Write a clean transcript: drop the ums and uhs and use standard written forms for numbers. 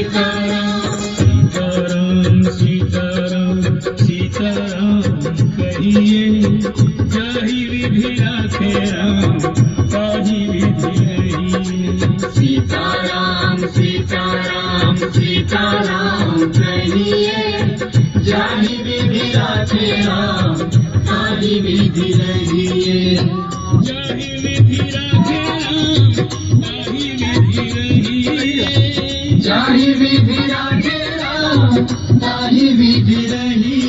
सीताराम सीताराम सीताराम कहिए, जाहि विधि राखे राम ताहि विधि रहिए। सीताराम सीताराम सीताराम कहिए, जाहि विधि राखे राम ताहि विधि रहिए। जाहि विधि राखे राम ताहि विधि रहिए। जाहि विधि राखे राम ताहि विधि रहिए।